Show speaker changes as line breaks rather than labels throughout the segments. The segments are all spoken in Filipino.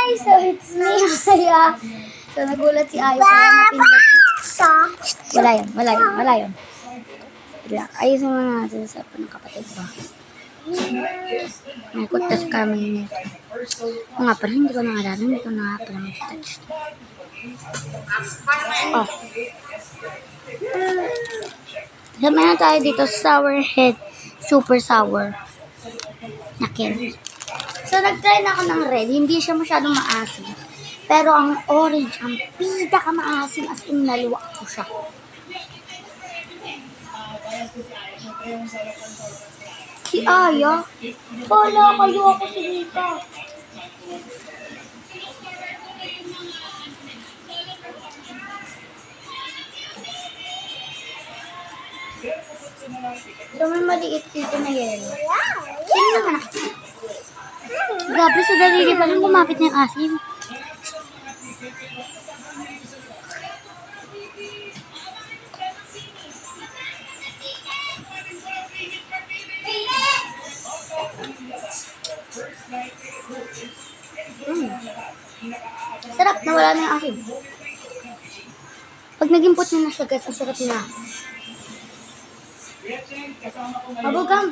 So it's me, Aya. So nagulat si Ayo kaya napindot. Wala yun. Ayusin mo na natin sa ng kapatid ko. Naikot tas kami nito. O nga pala, hindi ko na alala. Hindi ko na pala mag-touch. Oh. Sabi na tayo dito, sour head. Super sour. Nakin. So, nag-try na ako ng red. Hindi siya masyadong maasim. Pero ang orange, ang pinaka-maasim as in naluwak ko siya. Si Aya? Wala kayo ako si Rita. So, may maliit dito na yellow. Sino naman ako? Grabe, sa dalili pa lang kumapit na yung asim. Sarap, nawala na yung asim. Pag naging put na siya, guys, ang sarap na. Mabugam.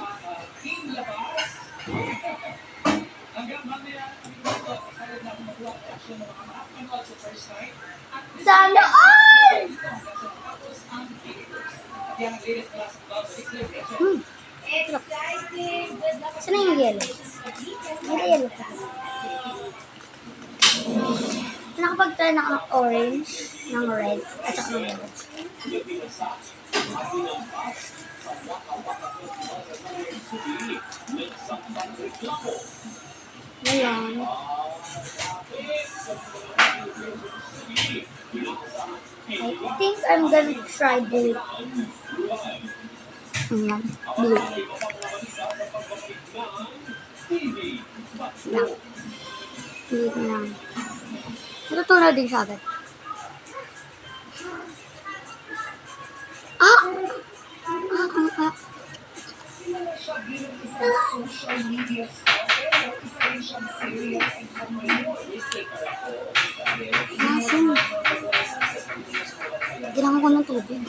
Sana all! Sarap. Sana yung yellow? May yellow pa. Nakapag-try na ako ng orange, ng red, at saka ng yellow. Ayan. I think I'm gonna try blue. Ayan, blue. Lang. Blue lang. Natutunaw din siya agad. Asin. Ginamon ko ng tubig.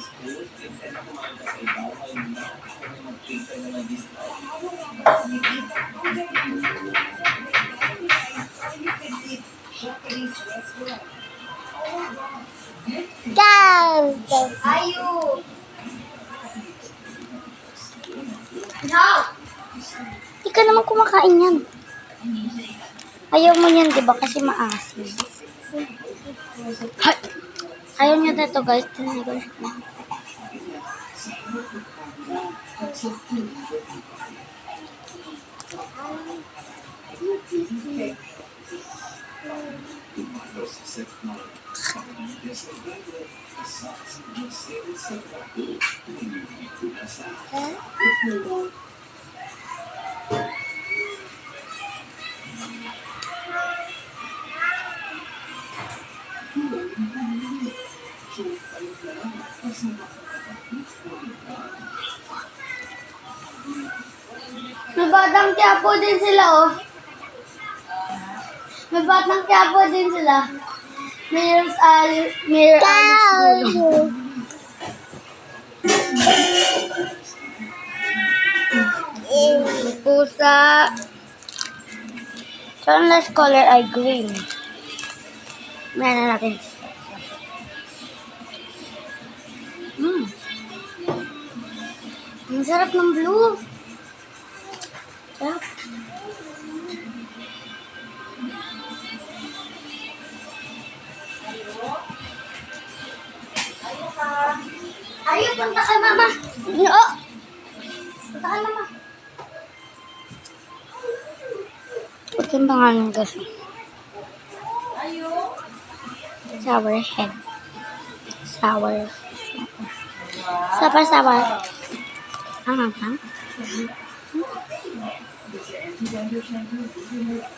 Ayo. No. Hindi ka naman kumakain yan. Ayaw mo yan, diba? Kasi maasim. Ayaw niya dito, guys. Tinay ko siya. May batang Quiapo din sila, oh. May batang Quiapo din sila. Mayor's Alice Gulo. May pusa. So, ang last color ay green. Mayan na natin. Ang sarap ng blue. Sarap. Ayo, punta kay mama. No. Punta kay mama. Ito yung pangalan kasi. Sour head. Sour. Sour.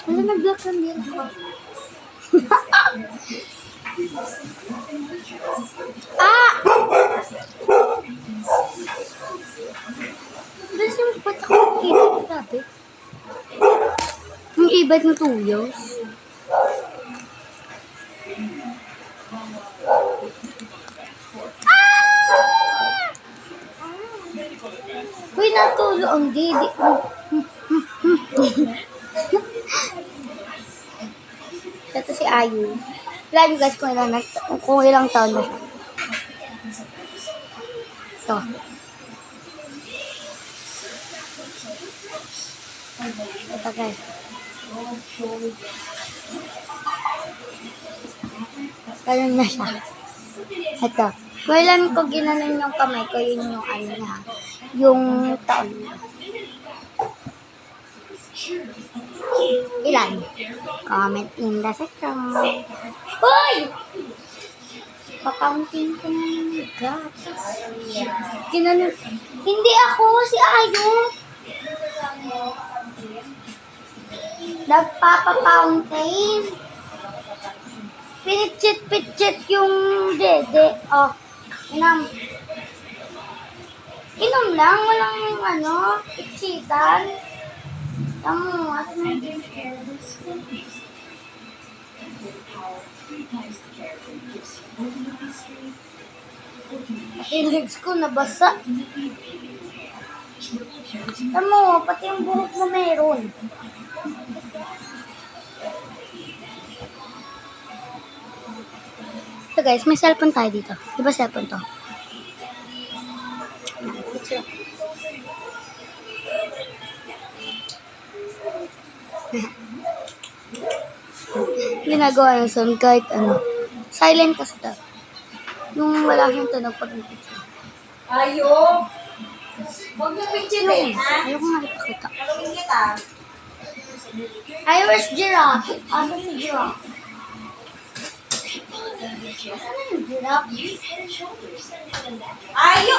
Ano nag-block lang din ako? Bilis yung patak ko kita, sabi. Yung ibad na tuyos. Hindi. Ito si Ayu. Alam niyo guys kung ilang taon na siya. Ito. Ito guys. Ganun na siya. Ito. Kung ilan ko ginanon yung kamay ko, yun yung ano niya. Yung taon niya. Ilan? Comment in the section. Hoy! Papauntin ko na yung gatas. Ginanon. Hindi ako, si Ayu. Nagpapapauntin. Pinitsit-pitsit yung dede. Oh, inam. Inom lang, walang ano, itsitan. Tamo, asan na yung yung legs ko nabasa. Tamo, pati yung buhok mo meron. So guys, may cellphone tayo dito. Di ba cellphone to? Ginagawa ng sound kahit ano. Silent kasi to. Yung wala siyang tunog pag nagpicture.
Ayo! Huwag na picture eh, ha?
Ayoko nga ipakita.
Talungin kita.
Ay, where's giraffe? Asan si giraffe? Asan na yung giraffe?
Ayo!